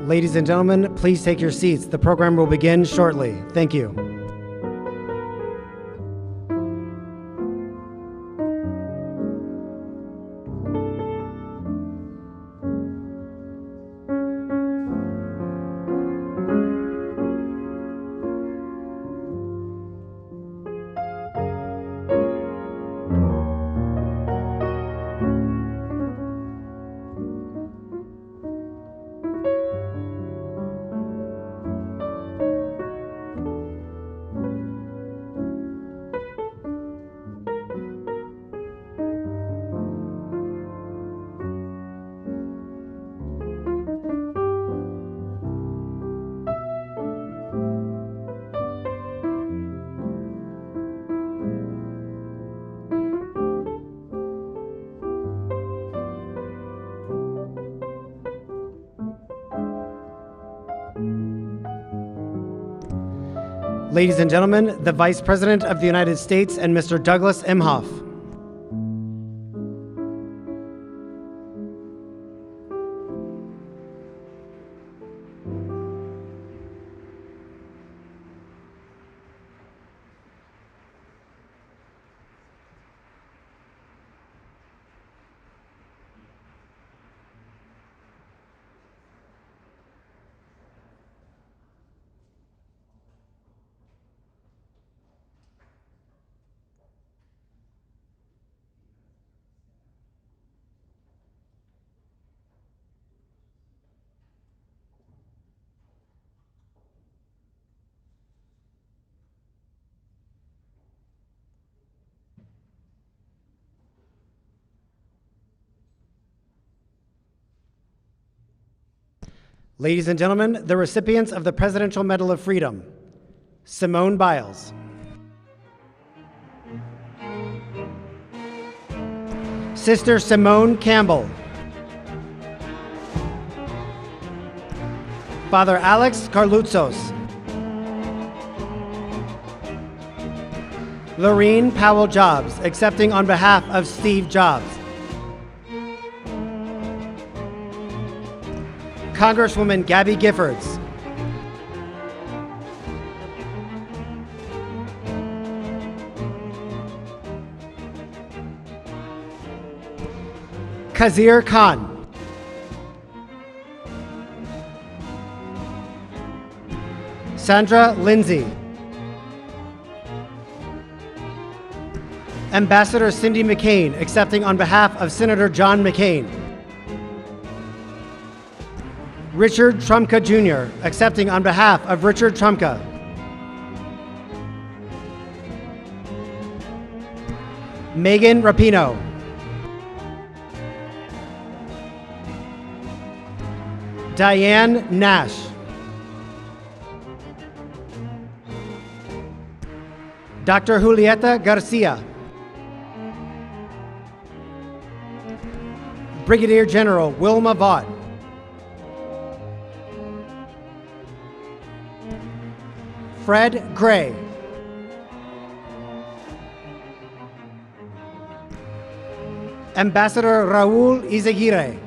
Ladies and gentlemen, please take your seats. The program will begin shortly. Thank you. Ladies and gentlemen, the Vice President of the United States and Mr. Douglas Emhoff. Ladies and gentlemen, the recipients of the Presidential Medal of Freedom, Simone Biles. Sister Simone Campbell. Father Alex Carlutzos. Lorene Powell Jobs, accepting on behalf of Steve Jobs. Congresswoman Gabby Giffords. Kazir Khan. Sandra Lindsay. Ambassador Cindy McCain, accepting on behalf of Senator John McCain. Richard Trumka Jr., accepting on behalf of Richard Trumka. Megan Rapinoe. Diane Nash. Dr. Julieta Garcia. Brigadier General Wilma Vaught. Fred Gray. Ambassador Raul Izaguirre.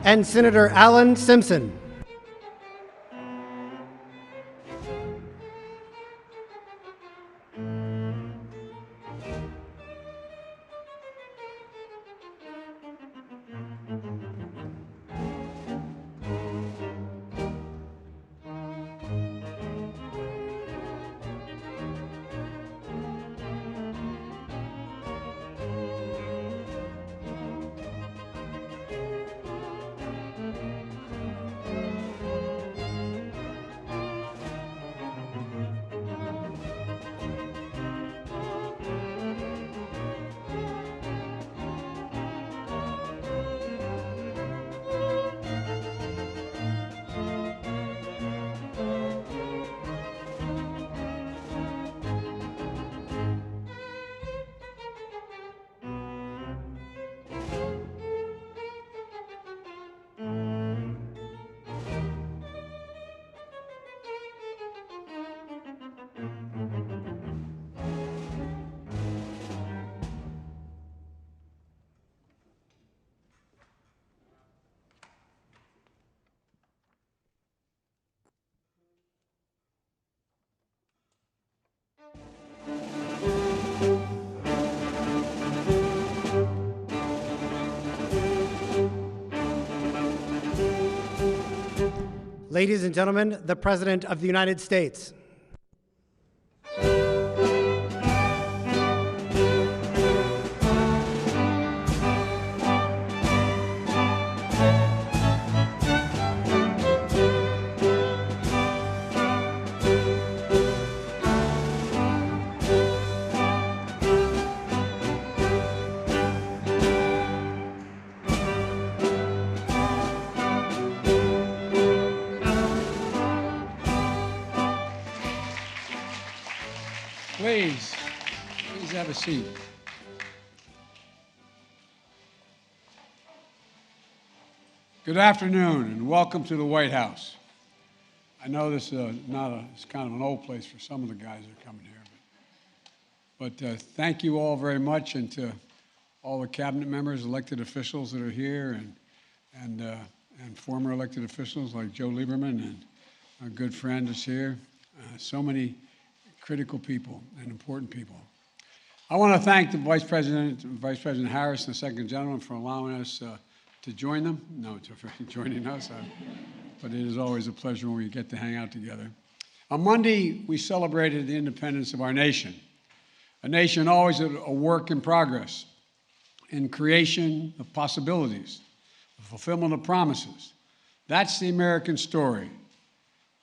And Senator Alan Simpson. Ladies and gentlemen, the President of the United States. Please have a seat. Good afternoon and welcome to the White House. I know this is it's kind of an old place for some of the guys that are coming here, but thank you all very much, and to all the cabinet members, elected officials that are here, and former elected officials like Joe Lieberman, and our good friend is here. So many critical people and important people. I want to thank the Vice President Harris and the Second Gentleman for allowing us to join them. No, for joining us, but it is always a pleasure when we get to hang out together. On Monday, we celebrated the independence of our nation, a nation always a work in progress, in creation of possibilities, the fulfillment of promises. That's the American story.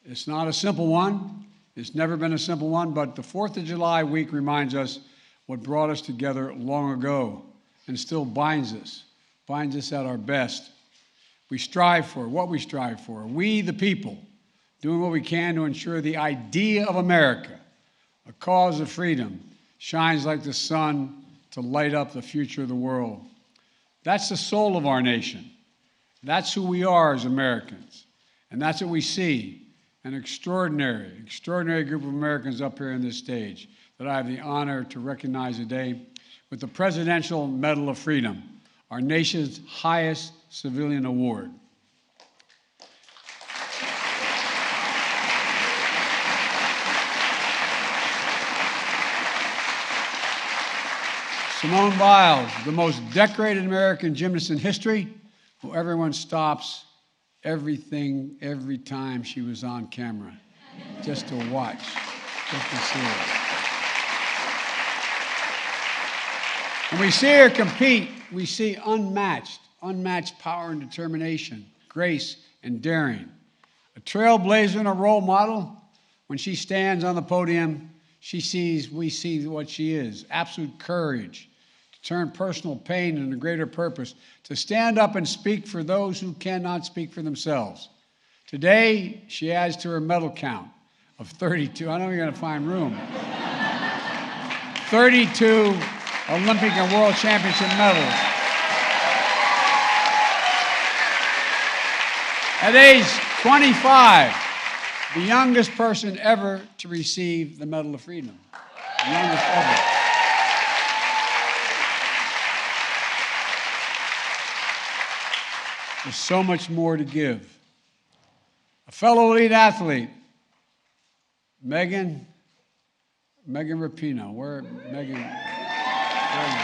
It's not a simple one. It's never been a simple one, but the 4th of July week reminds us what brought us together long ago and still binds us at our best. We strive for what we strive for. We, the people, doing what we can to ensure the idea of America, a cause of freedom, shines like the sun to light up the future of the world. That's the soul of our nation. That's who we are as Americans. And that's what we see. An extraordinary group of Americans up here on this stage that I have the honor to recognize today with the Presidential Medal of Freedom, our nation's highest civilian award. Simone Biles, the most decorated American gymnast in history, who everyone stops everything every time she was on camera, just to watch, just to see her. When we see her compete, we see unmatched power and determination, grace and daring. A trailblazer and a role model. When she stands on the podium, we see what she is, absolute courage, to turn personal pain into greater purpose, to stand up and speak for those who cannot speak for themselves. Today, she adds to her medal count of 32. I know you're going to find room. 32 Olympic and World Championship medals. At age 25, the youngest person ever to receive the Medal of Freedom. The youngest ever. There's so much more to give. A fellow elite athlete, Megan Rapinoe. Where, Megan? Where are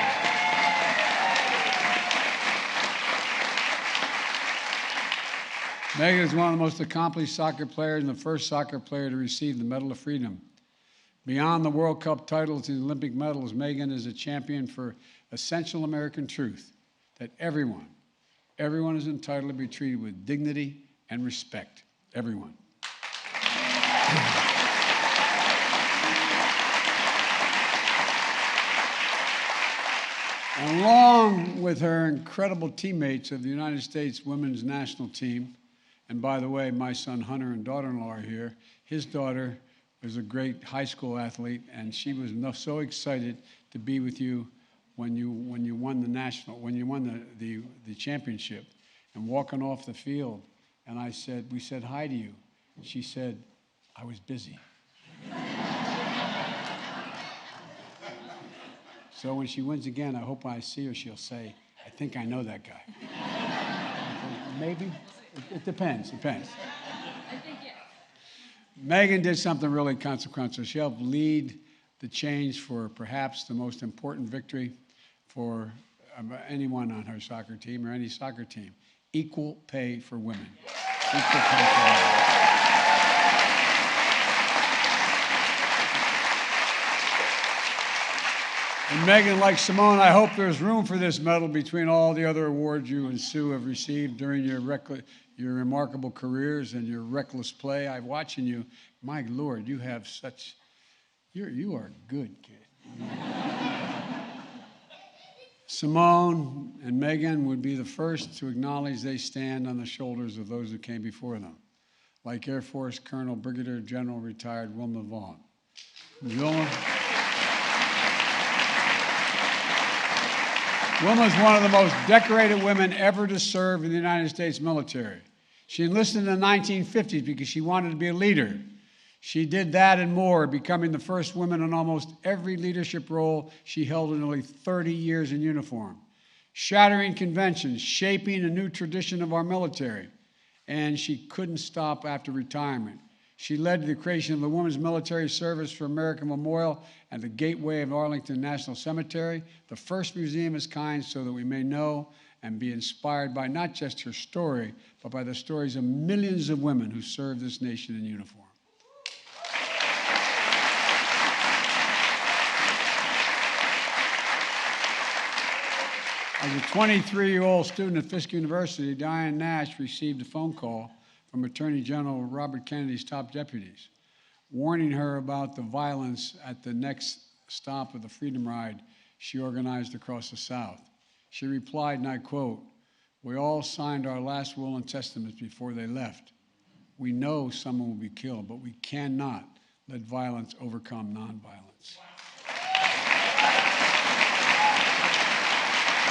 you? Megan is one of the most accomplished soccer players and the first soccer player to receive the Medal of Freedom. Beyond the World Cup titles and Olympic medals, Megan is a champion for essential American truth that everyone is entitled to be treated with dignity and respect. Everyone. Along with her incredible teammates of the United States women's national team, and by the way, my son Hunter and daughter-in-law are here. His daughter was a great high school athlete, and she was so excited to be with you when you won the championship, and walking off the field. And we said hi to you. And she said, I was busy. So when she wins again, I hope when I see her, she'll say, I think I know that guy. Maybe? It depends. I think yes. Megan did something really consequential. She helped lead the change for perhaps the most important victory for anyone on her soccer team or any soccer team. Equal pay for women. Equal pay for all. And Megan, like Simone, I hope there's room for this medal between all the other awards you and Sue have received during your remarkable careers and your reckless play. I'm watching you. My Lord, you have such, you are a good kid. Simone and Megan would be the first to acknowledge they stand on the shoulders of those who came before them, like Air Force Colonel Brigadier General retired Wilma Vaughn. Wilma's one of the most decorated women ever to serve in the United States military. She enlisted in the 1950s because she wanted to be a leader. She did that and more, becoming the first woman in almost every leadership role she held in nearly 30 years in uniform, shattering conventions, shaping a new tradition of our military. And she couldn't stop after retirement. She led to the creation of the Women's Military Service for America Memorial and the Gateway of Arlington National Cemetery, the first museum of its kind, so that we may know and be inspired by not just her story, but by the stories of millions of women who served this nation in uniform. As a 23-year-old student at Fisk University, Diane Nash received a phone call from Attorney General Robert Kennedy's top deputies, warning her about the violence at the next stop of the Freedom Ride she organized across the South. She replied, and I quote, "We all signed our last will and testaments before they left. We know someone will be killed, but we cannot let violence overcome nonviolence."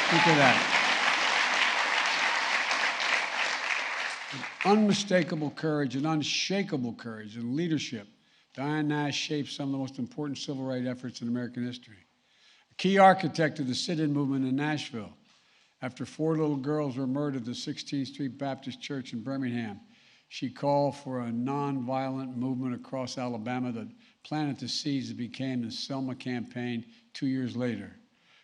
Think of that. Unmistakable courage and unshakable courage and leadership, Diane Nash shaped some of the most important civil rights efforts in American history. A key architect of the sit-in movement in Nashville. After 4 little girls were murdered at the 16th Street Baptist Church in Birmingham, she called for a nonviolent movement across Alabama that planted the seeds that became the Selma Campaign 2 years later.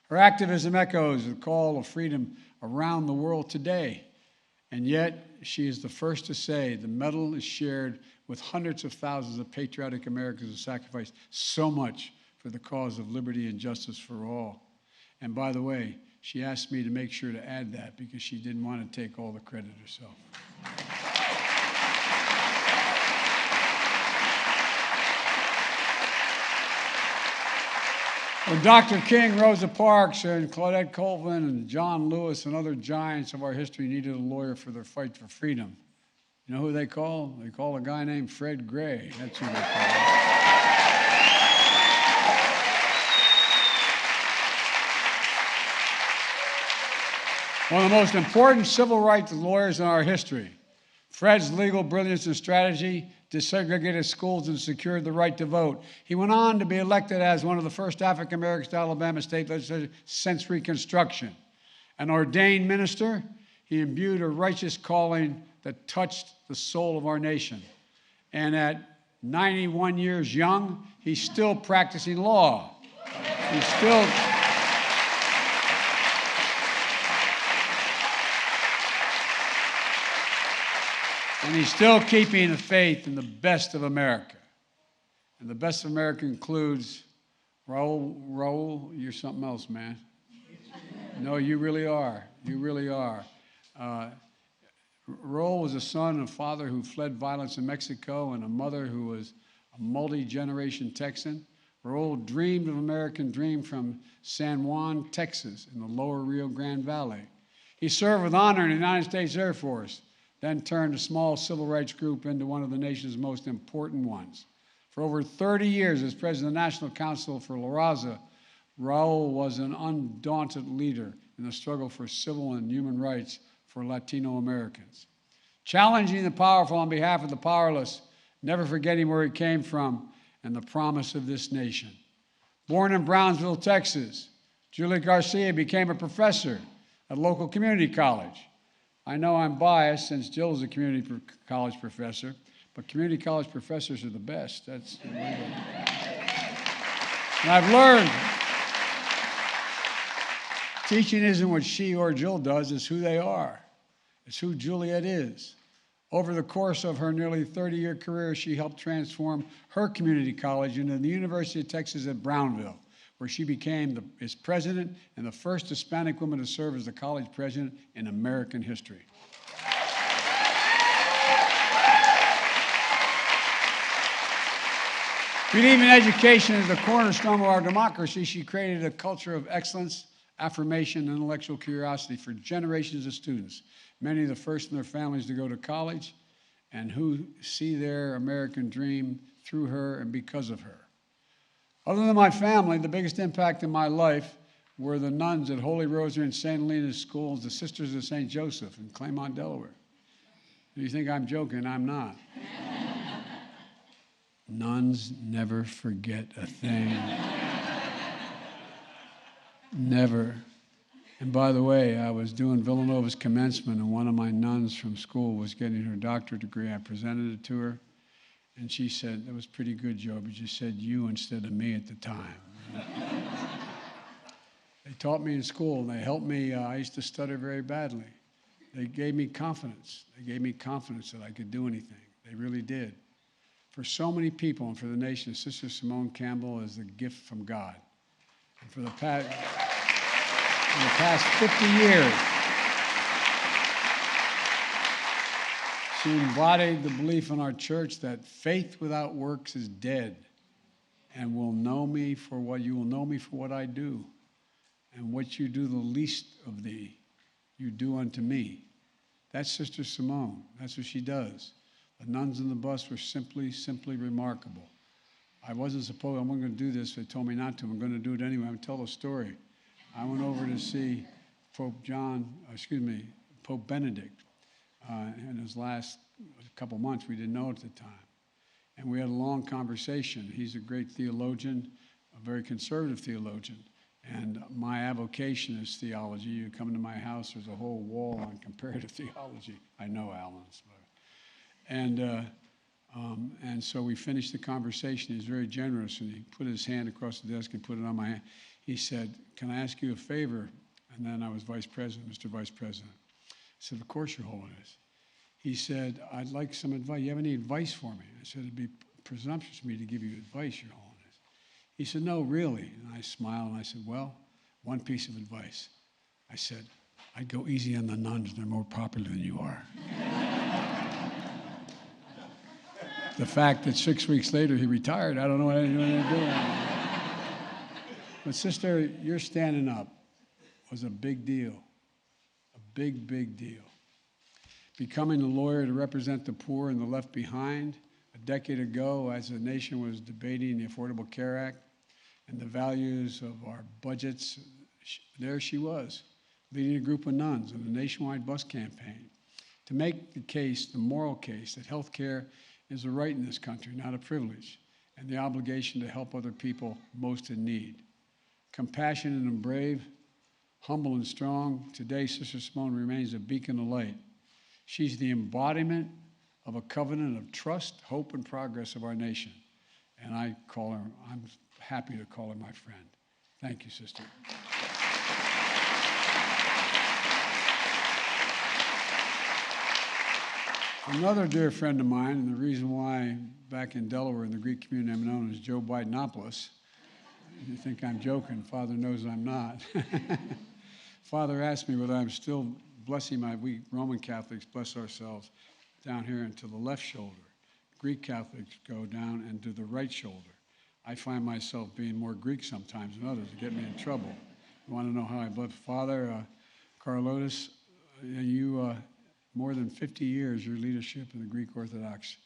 Her activism echoes the call of freedom around the world today. And yet, she is the first to say the medal is shared with hundreds of thousands of patriotic Americans who sacrificed so much for the cause of liberty and justice for all. And by the way, she asked me to make sure to add that because she didn't want to take all the credit herself. When Dr. King, Rosa Parks, and Claudette Colvin, and John Lewis, and other giants of our history needed a lawyer for their fight for freedom, you know who they call? They call a guy named Fred Gray. That's who they call. One of the most important civil rights lawyers in our history. Fred's legal brilliance and strategy desegregated schools and secured the right to vote. He went on to be elected as one of the first African Americans to Alabama state legislature since Reconstruction. An ordained minister, he imbued a righteous calling that touched the soul of our nation. And at 91 years young, he's still practicing law. He's still... And he's still keeping the faith in the best of America. And the best of America includes Raul, you're something else, man. No, you really are. You really are. Raul was a son and father who fled violence in Mexico and a mother who was a multi-generation Texan. Raul dreamed of American dream from San Juan, Texas, in the lower Rio Grande Valley. He served with honor in the United States Air Force, then turned a small civil rights group into one of the nation's most important ones. For over 30 years as president of the National Council for La Raza, Raul was an undaunted leader in the struggle for civil and human rights for Latino Americans. Challenging the powerful on behalf of the powerless, never forgetting where he came from and the promise of this nation. Born in Brownsville, Texas, Julie Garcia became a professor at a local community college. I know I'm biased since Jill is a community college professor, but community college professors are the best. That's the way and I've learned teaching isn't what she or Jill does, it's who they are. It's who Juliet is. Over the course of her nearly 30-year career, she helped transform her community college into the University of Texas at Brownville, where she became its president and the first Hispanic woman to serve as the college president in American history. Believing education is the cornerstone of our democracy, she created a culture of excellence, affirmation, and intellectual curiosity for generations of students, many of the first in their families to go to college, and who see their American dream through her and because of her. Other than my family, the biggest impact in my life were the nuns at Holy Rosary and St. Helena's schools, the Sisters of St. Joseph in Claymont, Delaware. You think I'm joking? I'm not. Nuns never forget a thing. Never. And by the way, I was doing Villanova's commencement, and one of my nuns from school was getting her doctorate degree. I presented it to her, and she said, "That was pretty good, Joe, but you said you instead of me at the time." They taught me in school, and they helped me. I used to stutter very badly. They gave me confidence. They gave me confidence that I could do anything. They really did. For so many people and for the nation, Sister Simone Campbell is a gift from God. And for the past 50 years, she embodied the belief in our church that faith without works is dead, and you will know me for what I do, and what you do the least of thee, you do unto me. That's Sister Simone. That's what she does. The nuns in the bus were simply remarkable. I wasn't going to do this. They told me not to. I'm going to do it anyway. I'm going to tell a story. I went over to see Pope Benedict in his last couple months. We didn't know at the time. And we had a long conversation. He's a great theologian, a very conservative theologian. And my avocation is theology. You come into my house, there's a whole wall on comparative theology. I know Alan's. And so we finished the conversation. He was very generous, and he put his hand across the desk and put it on my hand. He said, "Can I ask you a favor?" And then I was vice president, Mr. Vice President. I said, "Of course, Your Holiness." He said, "I'd like some advice. You have any advice for me?" I said, "It'd be presumptuous of me to give you advice, Your Holiness." He said, "No, really." And I smiled, and I said, "Well, one piece of advice." I said, "I'd go easy on the nuns. They're more popular than you are." The fact that 6 weeks later he retired, I don't know what anyone doing. But sister, your standing up was a big deal, a big, big deal. Becoming a lawyer to represent the poor and the left behind a decade ago as the nation was debating the Affordable Care Act and the values of our budgets, there she was, leading a group of nuns in a nationwide bus campaign to make the case, the moral case, that health care is a right in this country, not a privilege, and the obligation to help other people most in need. Compassionate and brave, humble and strong, today Sister Simone remains a beacon of light. She's the embodiment of a covenant of trust, hope, and progress of our nation. And I'm happy to call her my friend. Thank you, sister. Another dear friend of mine, and the reason why back in Delaware in the Greek community I'm known as Joe Bidenopoulos. You think I'm joking. Father knows I'm not. Father asked me whether I'm still blessing we Roman Catholics bless ourselves down here into the left shoulder. Greek Catholics go down and do the right shoulder. I find myself being more Greek sometimes than others to get me in trouble. You want to know how I bless? Father Carlotis, you more than 50 years, your leadership in the Greek Orthodox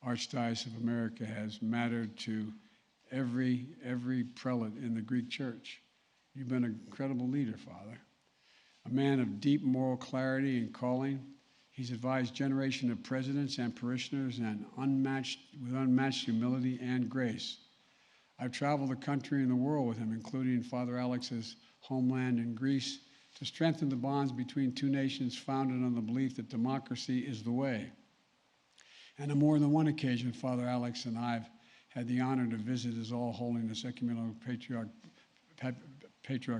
Archdiocese of America has mattered to every prelate in the Greek Church. You've been an incredible leader, Father. A man of deep moral clarity and calling. He's advised generations of presidents and parishioners with unmatched humility and grace. I've traveled the country and the world with him, including Father Alex's homeland in Greece, to strengthen the bonds between two nations founded on the belief that democracy is the way. And on more than one occasion, Father Alex and I have had the honor to visit His All Holiness Ecumenical Patriarch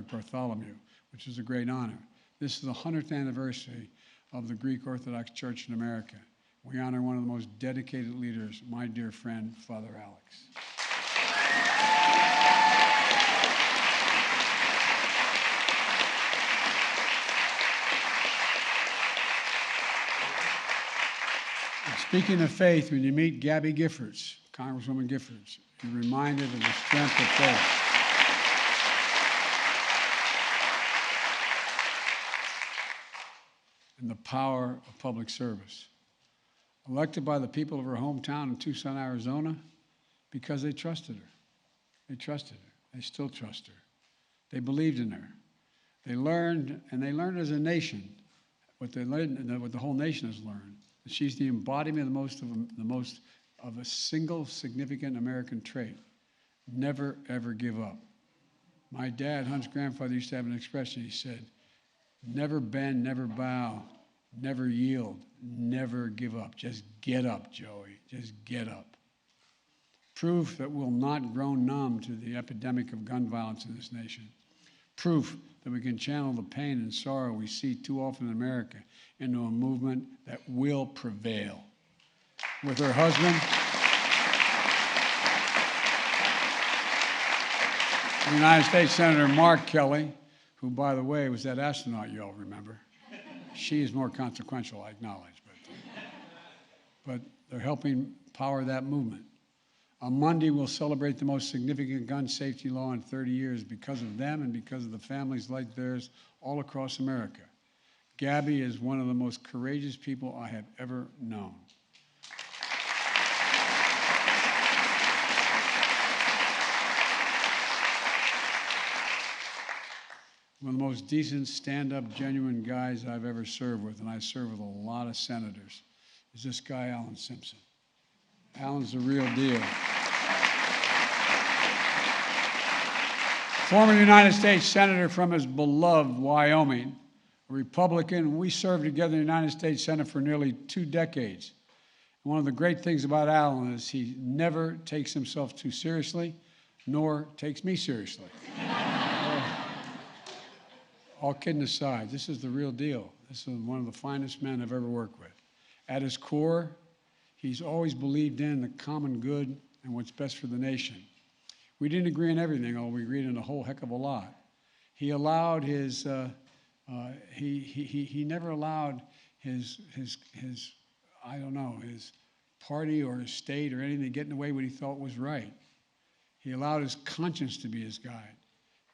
Bartholomew, which is a great honor. This is the 100th anniversary of the Greek Orthodox Church in America. we honor one of the most dedicated leaders, my dear friend, Father Alex. And speaking of faith, when you meet Gabby Giffords, Congresswoman Giffords, you're reminded of the strength of faith. And the power of public service. Elected by the people of her hometown in Tucson, Arizona, because they trusted her. They trusted her. They still trust her. They believed in her. They learned, and they learned as a nation, what they learned, what the whole nation has learned, that she's the embodiment of a single significant American trait: never ever give up. My dad, Hunt's grandfather, used to have an expression. He said, "Never bend, never bow, never yield, never give up. Just get up, Joey. Just get up." Proof that we'll not grow numb to the epidemic of gun violence in this nation. Proof that we can channel the pain and sorrow we see too often in America into a movement that will prevail. With her husband, the United States Senator Mark Kelly, who, by the way, was that astronaut you all remember. She is more consequential, I acknowledge, but they're helping power that movement. On Monday, we'll celebrate the most significant gun safety law in 30 years because of them and because of the families like theirs all across America. Gabby is one of the most courageous people I have ever known. One of the most decent, stand-up, genuine guys I've ever served with, and I serve with a lot of senators, is this guy, Alan Simpson. Alan's the real deal. Former United States Senator from his beloved Wyoming, a Republican. We served together in the United States Senate for nearly 2 decades. And one of the great things about Alan is he never takes himself too seriously, nor takes me seriously. All kidding aside, this is the real deal. This is one of the finest men I've ever worked with. At his core, he's always believed in the common good and what's best for the nation. We didn't agree on everything, although we agreed on a whole heck of a lot. He allowed his, he never allowed his I don't know, his party or his state or anything to get in the way what he thought was right. He allowed his conscience to be his guide.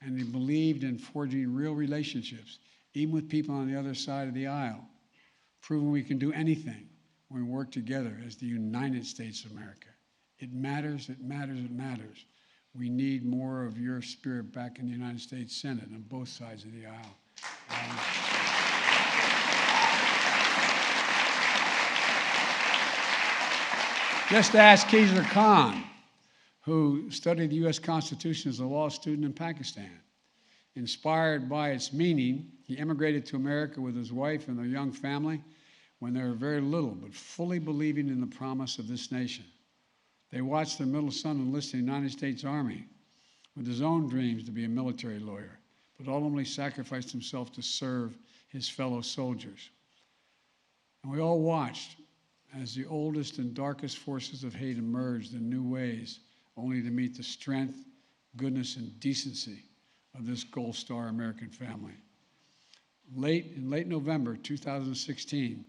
And he believed in forging real relationships, even with people on the other side of the aisle, proving we can do anything when we work together as the United States of America. It matters, it matters, it matters. We need more of your spirit back in the United States Senate on both sides of the aisle. Just ask Khizr Khan, who studied the U.S. Constitution as a law student in Pakistan. Inspired by its meaning, he immigrated to America with his wife and their young family when they were very little, but fully believing in the promise of this nation. They watched their middle son enlist in the United States Army with his own dreams to be a military lawyer, but ultimately sacrificed himself to serve his fellow soldiers. And we all watched as the oldest and darkest forces of hate emerged in new ways, only to meet the strength, goodness, and decency of this Gold Star American family. In late November 2016,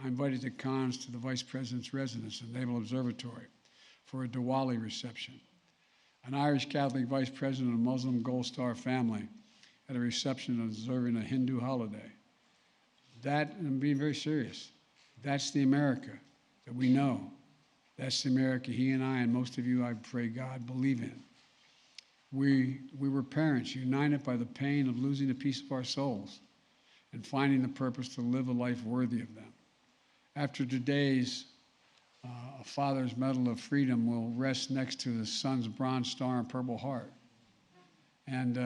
I invited the Khans to the Vice President's residence at Naval Observatory for a Diwali reception. An Irish Catholic Vice President of a Muslim Gold Star family at a reception observing a Hindu holiday. That, and I'm being very serious, that's the America that we know. That's the America he and I and most of you, I pray God, believe in. We were parents united by the pain of losing a piece of our souls and finding the purpose to live a life worthy of them. After today's a father's Medal of Freedom will rest next to the son's Bronze Star and Purple Heart. And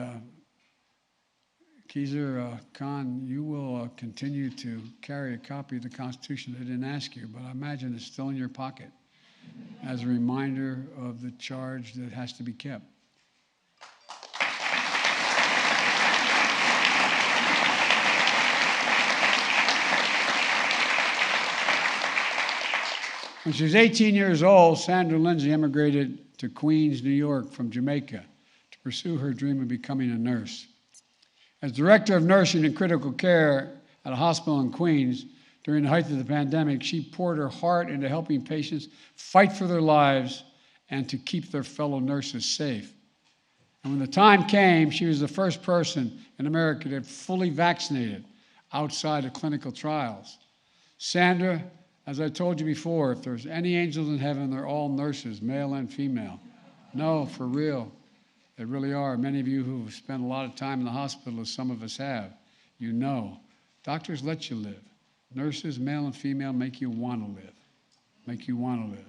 Khizr Khan, you will continue to carry a copy of the Constitution. I didn't ask you, but I imagine it's still in your pocket as a reminder of the charge that has to be kept. When she was 18 years old, Sandra Lindsay immigrated to Queens, New York from Jamaica to pursue her dream of becoming a nurse. As director of nursing and critical care at a hospital in Queens during the height of the pandemic, she poured her heart into helping patients fight for their lives and to keep their fellow nurses safe. And when the time came, she was the first person in America to get fully vaccinated outside of clinical trials. Sandra, as I told you before, if there's any angels in heaven, they're all nurses, male and female. No, for real. They really are. Many of you who have spent a lot of time in the hospital, as some of us have, you know. Doctors let you live. Nurses, male and female, make you want to live. Make you want to live.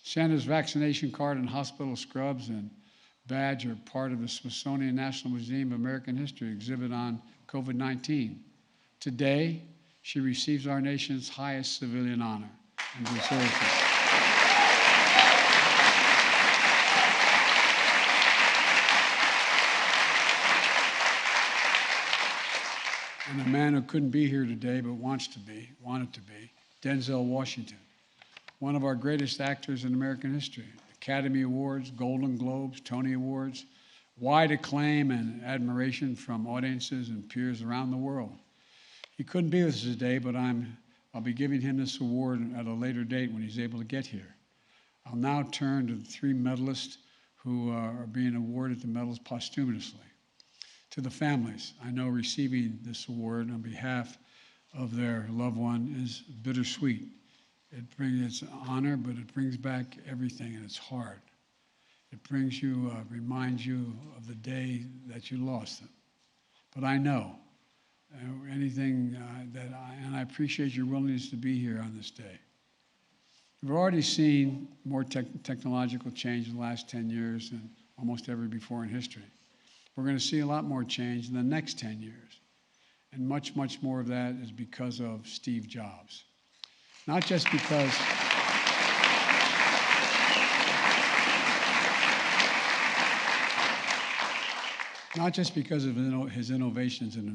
Sandra's vaccination card and hospital scrubs and badge are part of the Smithsonian National Museum of American History exhibit on COVID-19. Today, she receives our nation's highest civilian honor and deserves it. And a man who couldn't be here today but wanted to be, Denzel Washington, one of our greatest actors in American history. Academy Awards, Golden Globes, Tony Awards, wide acclaim and admiration from audiences and peers around the world. He couldn't be with us today, but I'll be giving him this award at a later date when he's able to get here. I'll now turn to the three medalists who are being awarded the medals posthumously. To the families, I know receiving this award on behalf of their loved one is bittersweet. It brings its honor, but it brings back everything, and it's hard. It brings you, reminds you of the day that you lost them. But I know anything and I appreciate your willingness to be here on this day. We've already seen more technological change in the last 10 years than almost ever before in history. We're going to see a lot more change in the next 10 years. And much, much more of that is because of Steve Jobs. Not just because of his innovations and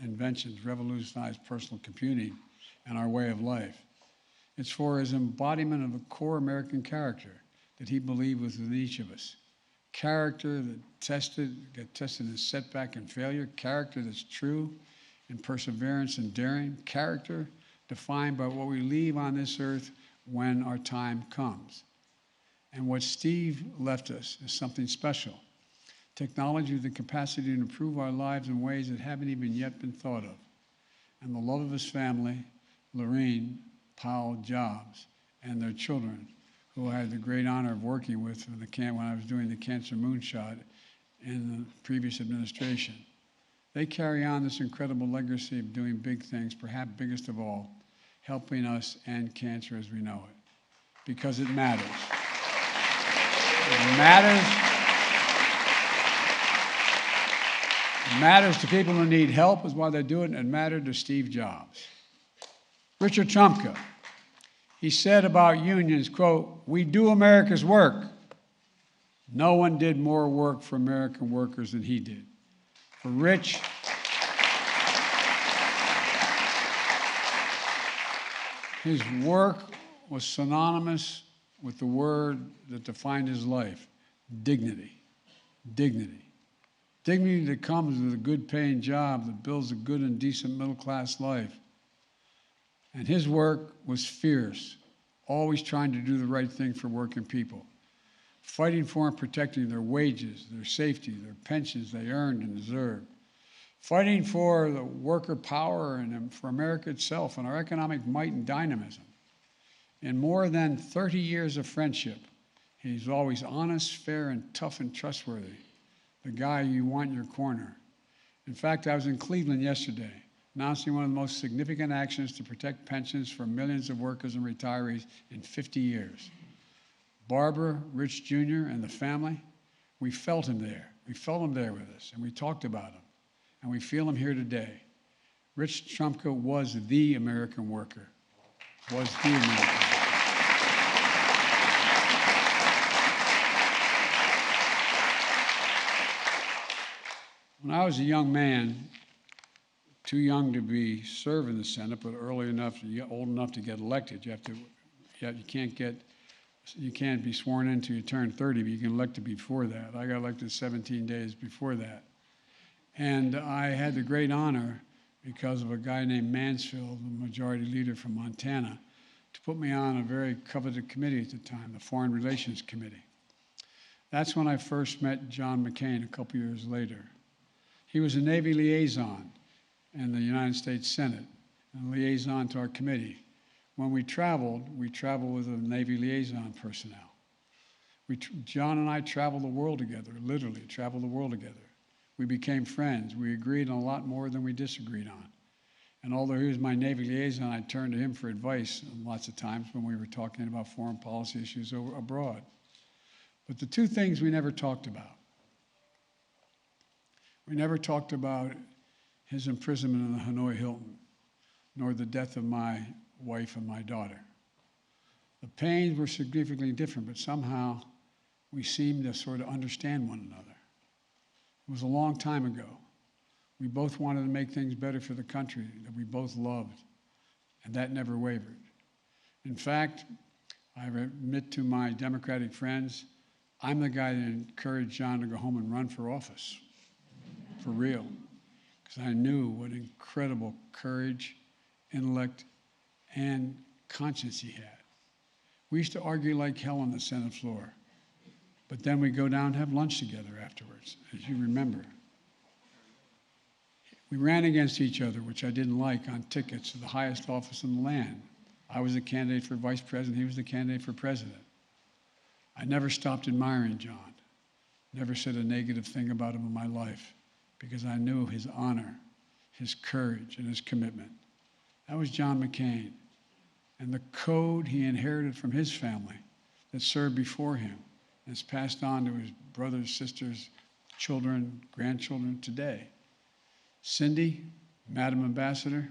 inventions revolutionized personal computing and our way of life. It's for his embodiment of a core American character that he believed was within each of us. Character that get tested in setback and failure, character that's true in perseverance and daring, character defined by what we leave on this earth when our time comes. And what Steve left us is something special. Technology with the capacity to improve our lives in ways that haven't even yet been thought of. And the love of his family, Lorene Powell Jobs, and their children, who I had the great honor of working with when I was doing the Cancer Moonshot in the previous administration. They carry on this incredible legacy of doing big things, perhaps biggest of all, helping us end cancer as we know it, because it matters. It matters. It matters to people who need help is why they do it, and it mattered to Steve Jobs. Richard Trumka, he said about unions, quote, "We do America's work. No one did more work for American workers than he did." For Rich, his work was synonymous with the word that defined his life, dignity. Dignity. Dignity that comes with a good paying job that builds a good and decent middle class life. And his work was fierce, always trying to do the right thing for working people, fighting for and protecting their wages, their safety, their pensions they earned and deserved, fighting for the worker power and for America itself and our economic might and dynamism. In more than 30 years of friendship, he's always honest, fair, and tough and trustworthy, the guy you want in your corner. In fact, I was in Cleveland yesterday, announcing one of the most significant actions to protect pensions for millions of workers and retirees in 50 years. Barbara, Rich Jr., and the family, we felt him there. We felt him there with us, and we talked about him, and we feel him here today. Rich Trumka was the American worker, was the American worker. When I was a young man, too young to serve in the Senate, but old enough to get elected. You yet. You can't be sworn in until you turn 30, but you can elect before that. I got elected 17 days before that. And I had the great honor, because of a guy named Mansfield, the majority leader from Montana, to put me on a very coveted committee at the time, the Foreign Relations Committee. That's when I first met John McCain a couple years later. He was a Navy liaison in the United States Senate, and a liaison to our committee. When we traveled with a Navy liaison personnel. John and I traveled the world together, literally traveled the world together. We became friends. We agreed on a lot more than we disagreed on. And although he was my Navy liaison, I turned to him for advice lots of times when we were talking about foreign policy issues abroad. But the two things we never talked about. We never talked about his imprisonment in the Hanoi Hilton, nor the death of my wife and my daughter. The pains were significantly different, but somehow we seemed to sort of understand one another. It was a long time ago. We both wanted to make things better for the country that we both loved, and that never wavered. In fact, I admit to my Democratic friends, I'm the guy that encouraged John to go home and run for office, for real, because I knew what incredible courage, intellect, and conscience he had. We used to argue like hell on the Senate floor, but then we'd go down and have lunch together afterwards, as you remember. We ran against each other, which I didn't like, on tickets to the highest office in the land. I was the candidate for vice president, he was the candidate for president. I never stopped admiring John, never said a negative thing about him in my life, because I knew his honor, his courage, and his commitment. That was John McCain. And the code he inherited from his family that served before him and is passed on to his brothers, sisters, children, grandchildren today. Cindy, Madam Ambassador,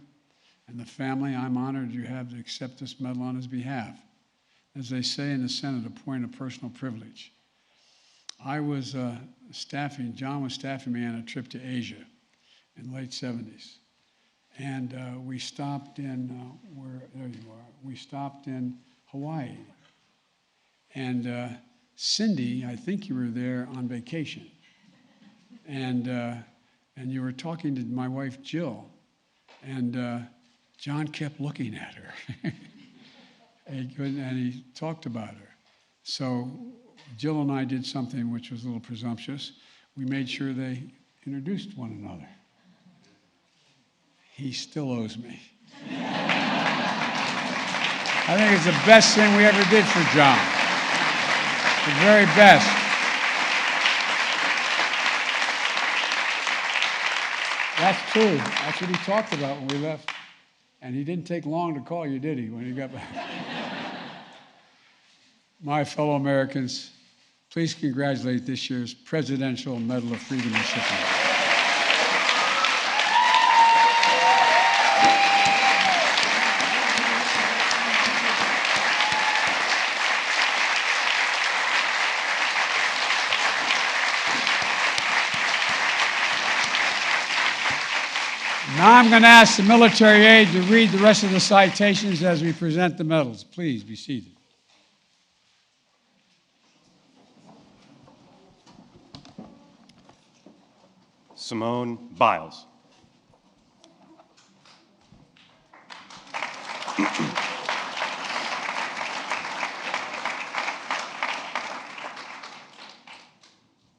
and the family, I'm honored you have to accept this medal on his behalf. As they say in the Senate, a point of personal privilege. I was John was staffing me on a trip to Asia in the late 70s. And we stopped in, there you are, we stopped in Hawaii. And Cindy, I think you were there on vacation. And you were talking to my wife, Jill. And John kept looking at her. and he talked about her. So Jill and I did something which was a little presumptuous. We made sure they introduced one another. He still owes me. I think it's the best thing we ever did for John. The very best. That's true. That's what he talked about when we left. And he didn't take long to call you, did he, when he got back? My fellow Americans, please congratulate this year's Presidential Medal of Freedom recipient. Now I'm going to ask the military aide to read the rest of the citations as we present the medals. Please be seated. Simone Biles.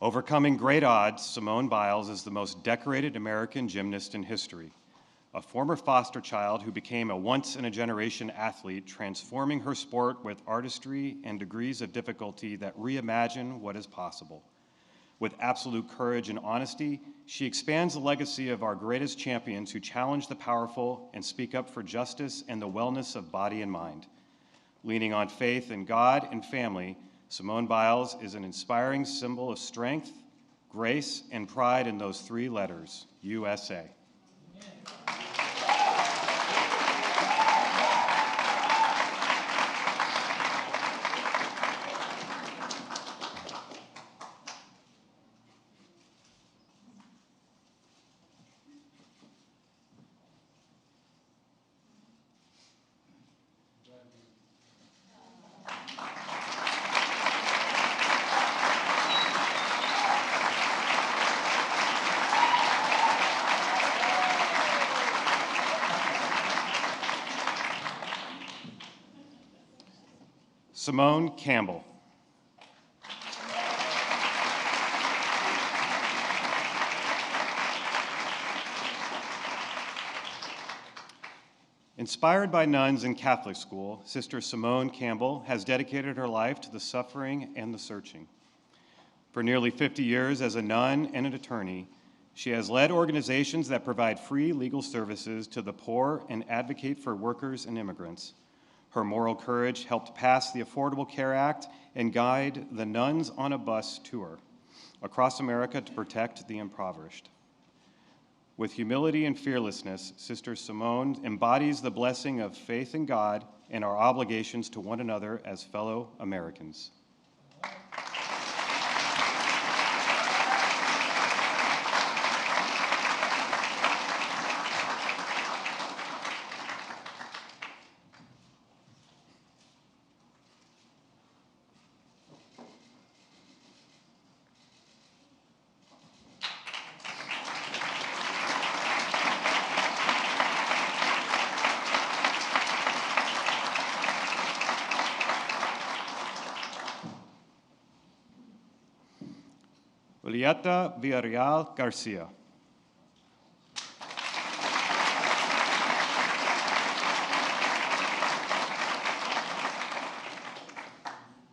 Overcoming great odds, Simone Biles is the most decorated American gymnast in history. A former foster child who became a once-in-a-generation athlete, transforming her sport with artistry and degrees of difficulty that reimagine what is possible. With absolute courage and honesty, she expands the legacy of our greatest champions who challenge the powerful and speak up for justice and the wellness of body and mind. Leaning on faith in God and family, Simone Biles is an inspiring symbol of strength, grace, and pride in those three letters, USA. Simone Campbell. Inspired by nuns in Catholic school, Sister Simone Campbell has dedicated her life to the suffering and the searching. For nearly 50 years as a nun and an attorney, she has led organizations that provide free legal services to the poor and advocate for workers and immigrants. Her moral courage helped pass the Affordable Care Act and guide the Nuns on a Bus tour across America to protect the impoverished. With humility and fearlessness, Sister Simone embodies the blessing of faith in God and our obligations to one another as fellow Americans. Julieta Villarreal Garcia.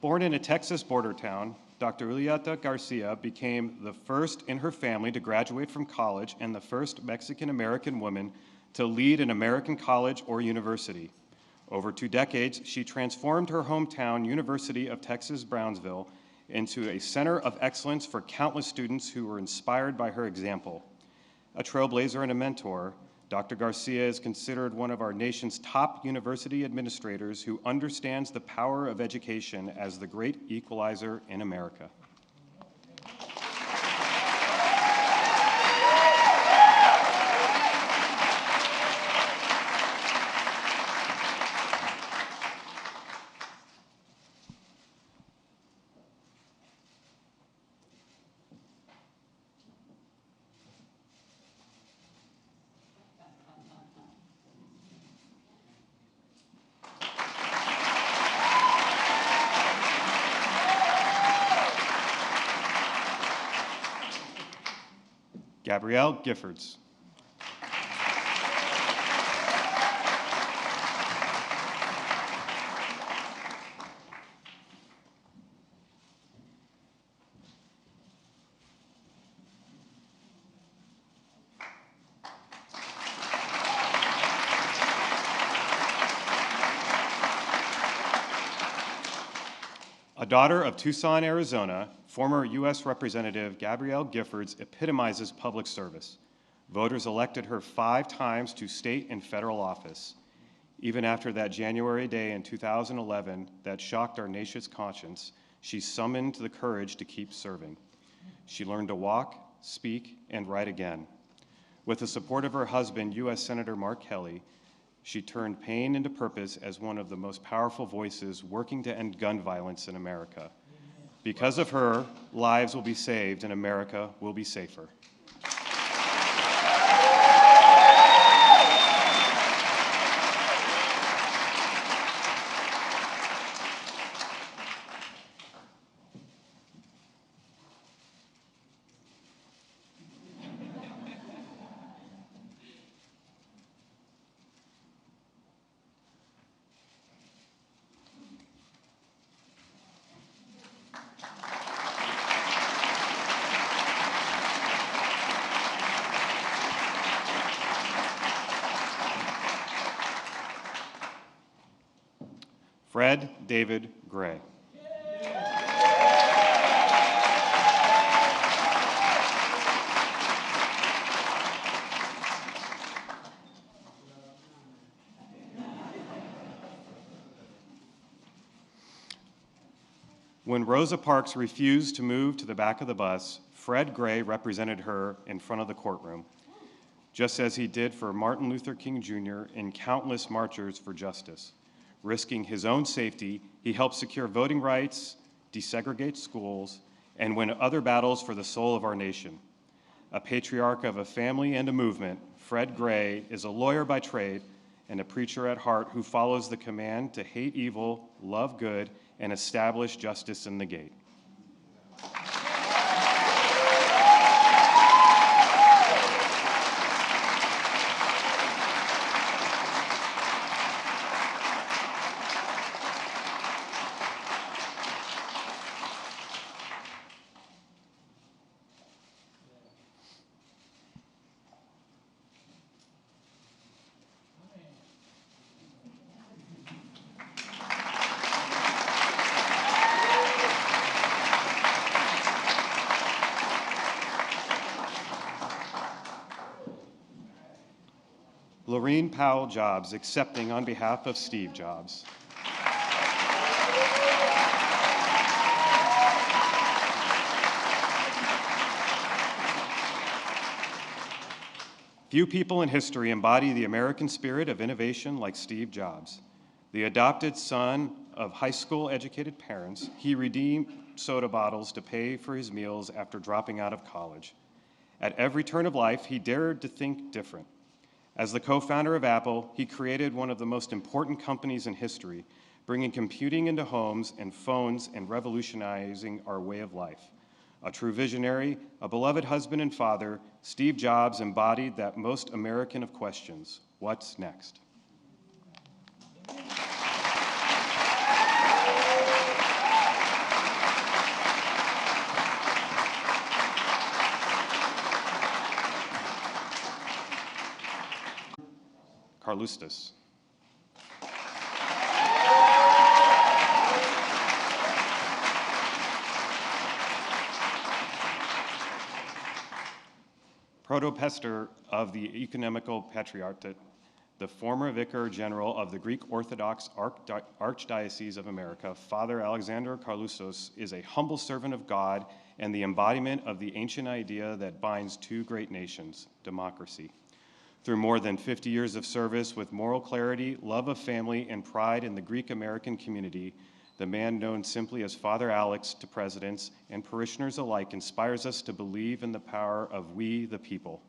Born in a Texas border town, Dr. Julieta Garcia became the first in her family to graduate from college and the first Mexican-American woman to lead an American college or university. Over 2 decades, she transformed her hometown, University of Texas Brownsville, into a center of excellence for countless students who were inspired by her example. A trailblazer and a mentor, Dr. Garcia is considered one of our nation's top university administrators who understands the power of education as the great equalizer in America. Gabrielle Giffords. A daughter of Tucson, Arizona, former U.S. Representative Gabrielle Giffords epitomizes public service. Voters elected her 5 times to state and federal office. Even after that January day in 2011 that shocked our nation's conscience, she summoned the courage to keep serving. She learned to walk, speak, and write again. With the support of her husband, U.S. Senator Mark Kelly, she turned pain into purpose as one of the most powerful voices working to end gun violence in America. Because of her, lives will be saved and America will be safer. Fred David Gray. When Rosa Parks refused to move to the back of the bus, Fred Gray represented her in front of the courtroom, just as he did for Martin Luther King Jr. and countless marchers for justice. Risking his own safety, he helped secure voting rights, desegregate schools, and win other battles for the soul of our nation. A patriarch of a family and a movement, Fred Gray is a lawyer by trade and a preacher at heart who follows the command to hate evil, love good, and establish justice in the gate. Lorene Powell Jobs, accepting on behalf of Steve Jobs. Few people in history embody the American spirit of innovation like Steve Jobs. The adopted son of high school educated parents, he redeemed soda bottles to pay for his meals after dropping out of college. At every turn of life, he dared to think different. As the co-founder of Apple, he created one of the most important companies in history, bringing computing into homes and phones and revolutionizing our way of life. A true visionary, a beloved husband and father, Steve Jobs embodied that most American of questions: what's next? Carlustas. Protopester of the Ecumenical Patriarchate, the former Vicar General of the Greek Orthodox Archdiocese of America, Father Alexander Carlustos is a humble servant of God and the embodiment of the ancient idea that binds two great nations, democracy. Through more than 50 years of service with moral clarity, love of family, and pride in the Greek-American community, the man known simply as Father Alex to presidents and parishioners alike inspires us to believe in the power of we, the people.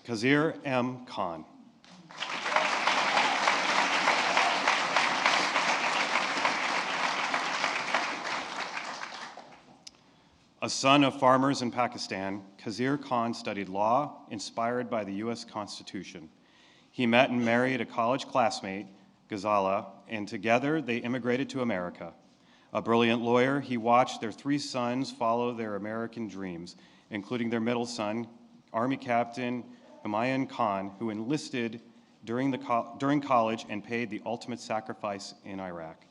Kazir M. Khan. A son of farmers in Pakistan, Kazir Khan studied law, inspired by the U.S. Constitution. He met and married a college classmate, Ghazala, and together they immigrated to America. A brilliant lawyer, he watched their three sons follow their American dreams, including their middle son, Army Captain Humayun Khan, who enlisted during college and paid the ultimate sacrifice in Iraq.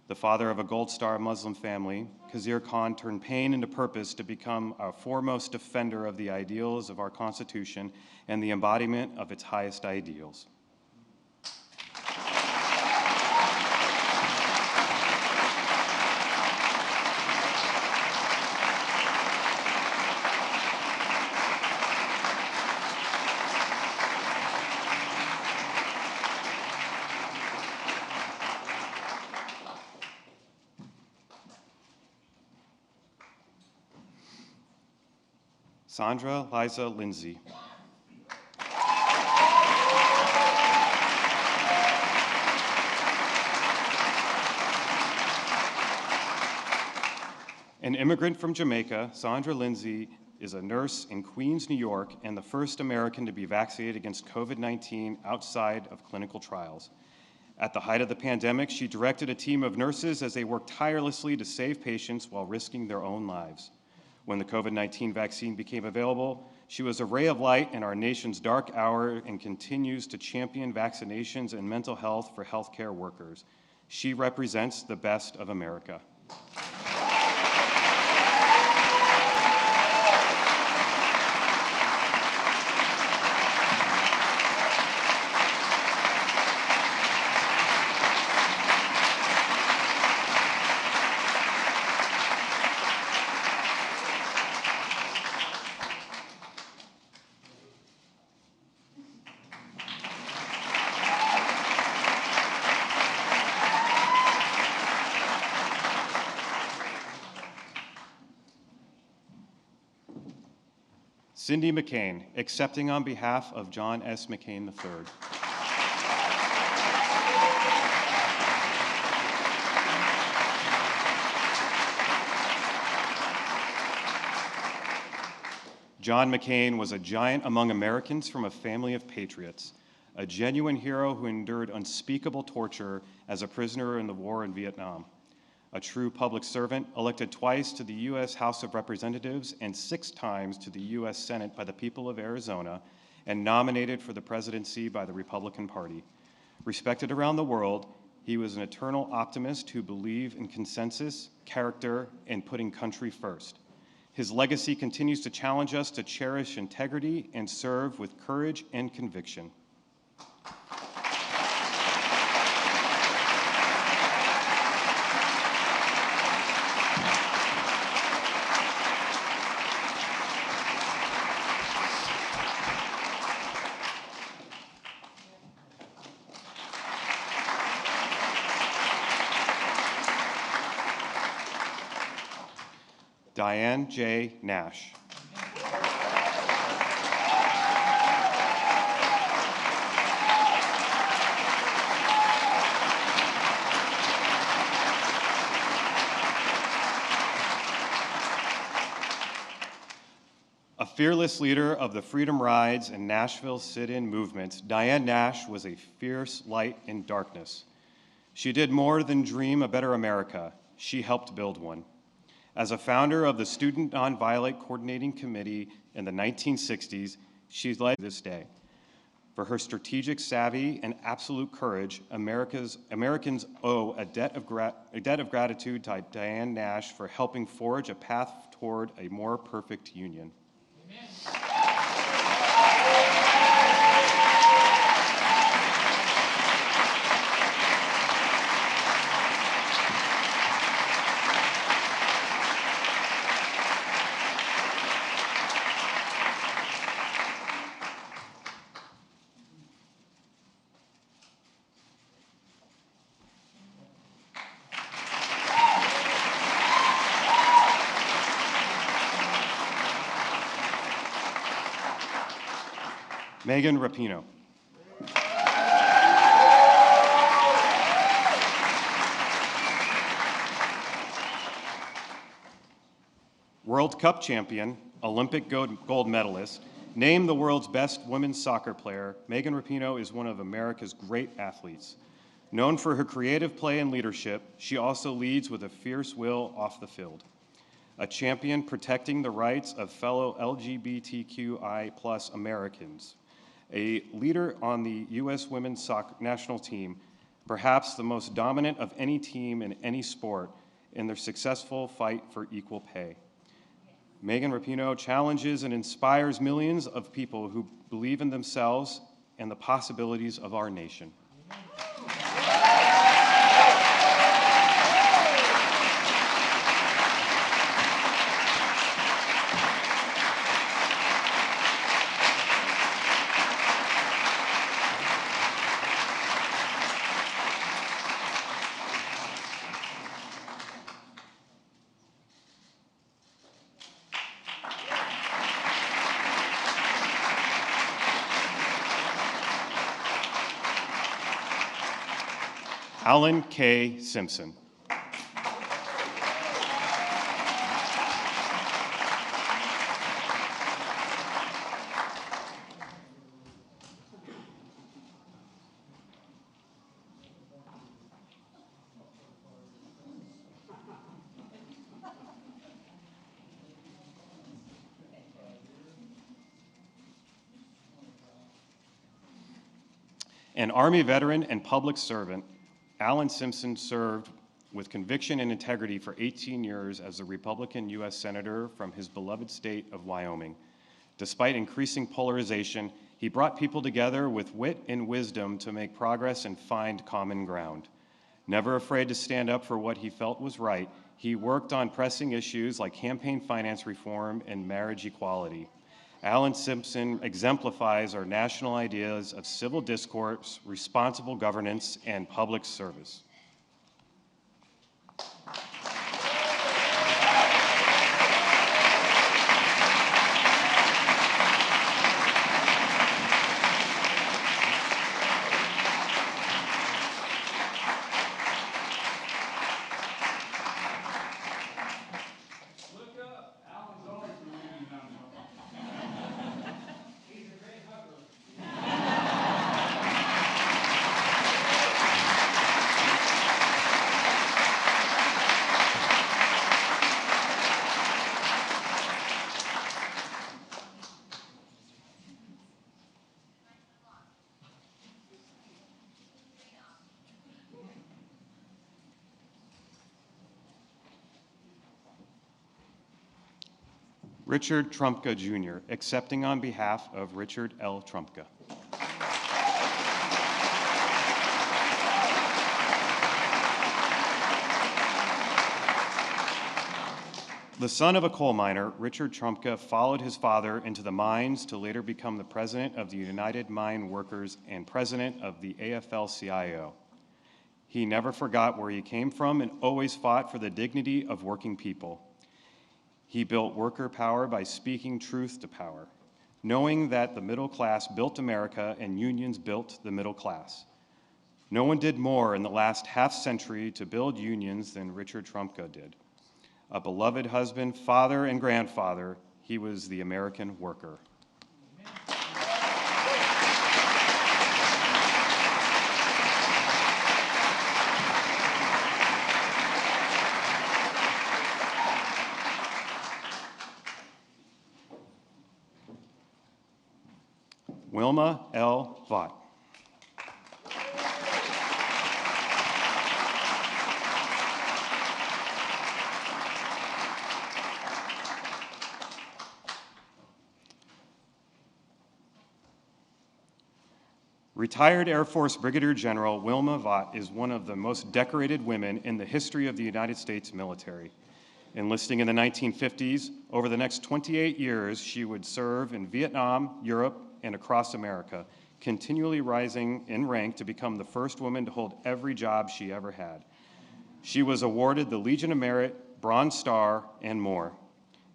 The father of a Gold Star Muslim family, Kazir Khan turned pain into purpose to become our foremost defender of the ideals of our Constitution and the embodiment of its highest ideals. Sandra Liza Lindsay. An immigrant from Jamaica, Sandra Lindsay is a nurse in Queens, New York, and the first American to be vaccinated against COVID-19 outside of clinical trials. At the height of the pandemic, she directed a team of nurses as they worked tirelessly to save patients while risking their own lives. When the COVID-19 vaccine became available, she was a ray of light in our nation's dark hour and continues to champion vaccinations and mental health for healthcare workers. She represents the best of America. Cindy McCain, accepting on behalf of John S. McCain III. John McCain was a giant among Americans from a family of patriots, a genuine hero who endured unspeakable torture as a prisoner in the war in Vietnam, a true public servant elected twice to the U.S. House of Representatives and 6 times to the U.S. Senate by the people of Arizona, and nominated for the presidency by the Republican Party. Respected around the world, he was an eternal optimist who believed in consensus, character, and putting country first. His legacy continues to challenge us to cherish integrity and serve with courage and conviction. Diane J. Nash. A fearless leader of the Freedom Rides and Nashville sit-in movements, Diane Nash was a fierce light in darkness. She did more than dream a better America. She helped build one. As a founder of the Student Nonviolent Coordinating Committee in the 1960s, she's led to this day. For her strategic savvy and absolute courage, Americans owe a debt of gratitude to Diane Nash for helping forge a path toward a more perfect union. Amen. Megan Rapinoe. World Cup champion, Olympic gold medalist, named the world's best women's soccer player, Megan Rapinoe is one of America's great athletes. Known for her creative play and leadership, she also leads with a fierce will off the field. A champion protecting the rights of fellow LGBTQI+ Americans. A leader on the U.S. women's soccer national team, perhaps the most dominant of any team in any sport in their successful fight for equal pay. Megan Rapinoe challenges and inspires millions of people who believe in themselves and the possibilities of our nation. Alan K. Simpson. An Army veteran and public servant, Alan Simpson served with conviction and integrity for 18 years as a Republican U.S. Senator from his beloved state of Wyoming. Despite increasing polarization, he brought people together with wit and wisdom to make progress and find common ground. Never afraid to stand up for what he felt was right, he worked on pressing issues like campaign finance reform and marriage equality. Alan Simpson exemplifies our national ideas of civil discourse, responsible governance, and public service. Richard Trumpka Jr., accepting on behalf of Richard L. Trumpka. The son of a coal miner, Richard Trumpka followed his father into the mines to later become the president of the United Mine Workers and president of the AFL-CIO. He never forgot where he came from and always fought for the dignity of working people. He built worker power by speaking truth to power, knowing that the middle class built America and unions built the middle class. No one did more in the last half century to build unions than Richard Trumpka did. A beloved husband, father, and grandfather, he was the American worker. Wilma L. Vaught. Retired Air Force Brigadier General Wilma Vaught is one of the most decorated women in the history of the United States military. Enlisting in the 1950s, over the next 28 years, she would serve in Vietnam, Europe, and across America, continually rising in rank to become the first woman to hold every job she ever had. She was awarded the Legion of Merit, Bronze Star, and more.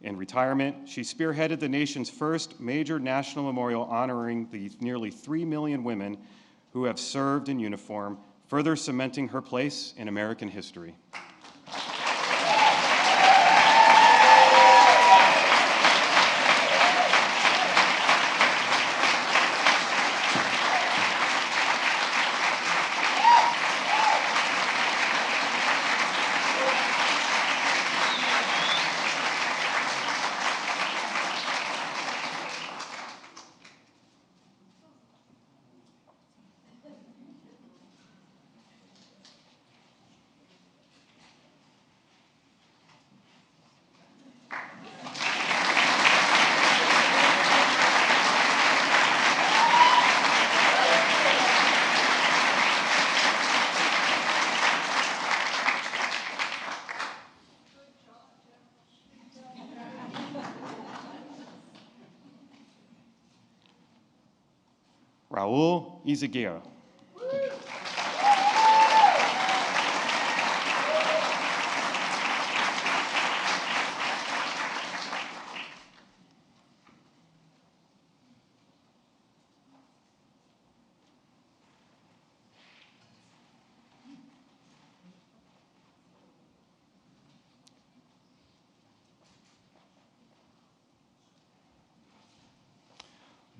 In retirement, she spearheaded the nation's first major national memorial honoring the nearly 3 million women who have served in uniform, further cementing her place in American history. Raul Izaguirre.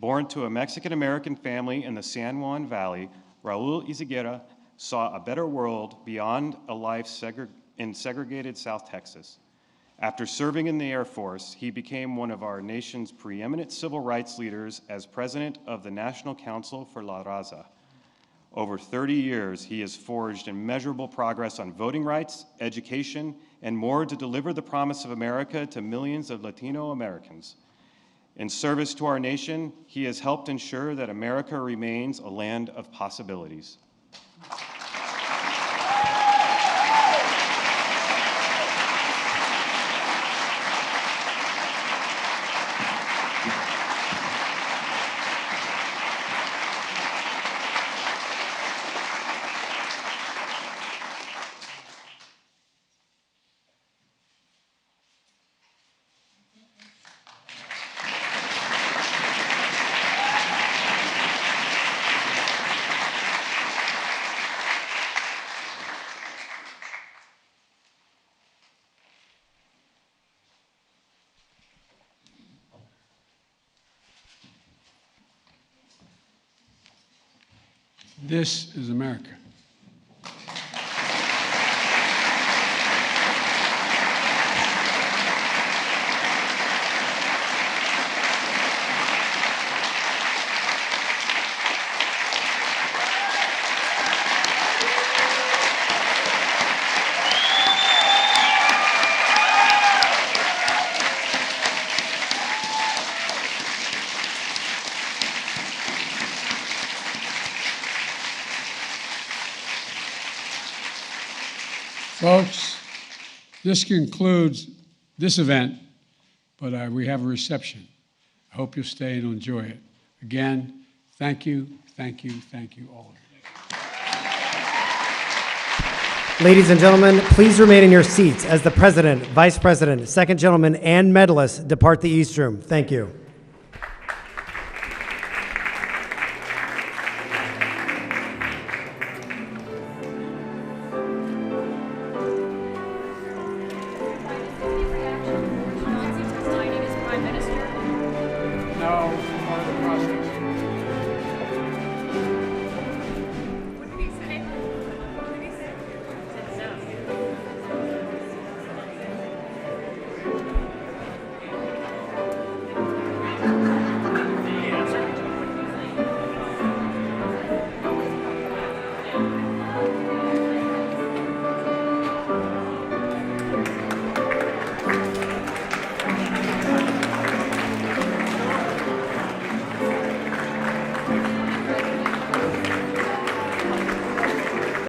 Born to a Mexican-American family in the San Juan Valley, Raul Izaguirre saw a better world beyond a life in segregated South Texas. After serving in the Air Force, he became one of our nation's preeminent civil rights leaders as president of the National Council for La Raza. Over 30 years, he has forged immeasurable progress on voting rights, education, and more to deliver the promise of America to millions of Latino Americans. In service to our nation, he has helped ensure that America remains a land of possibilities. This is America. Folks, this concludes this event, but we have a reception. I hope you'll stay and enjoy it. Again, thank you, thank you, thank you all. Ladies and gentlemen, please remain in your seats as the President, Vice President, Second Gentleman, and medalists depart the East Room. Thank you.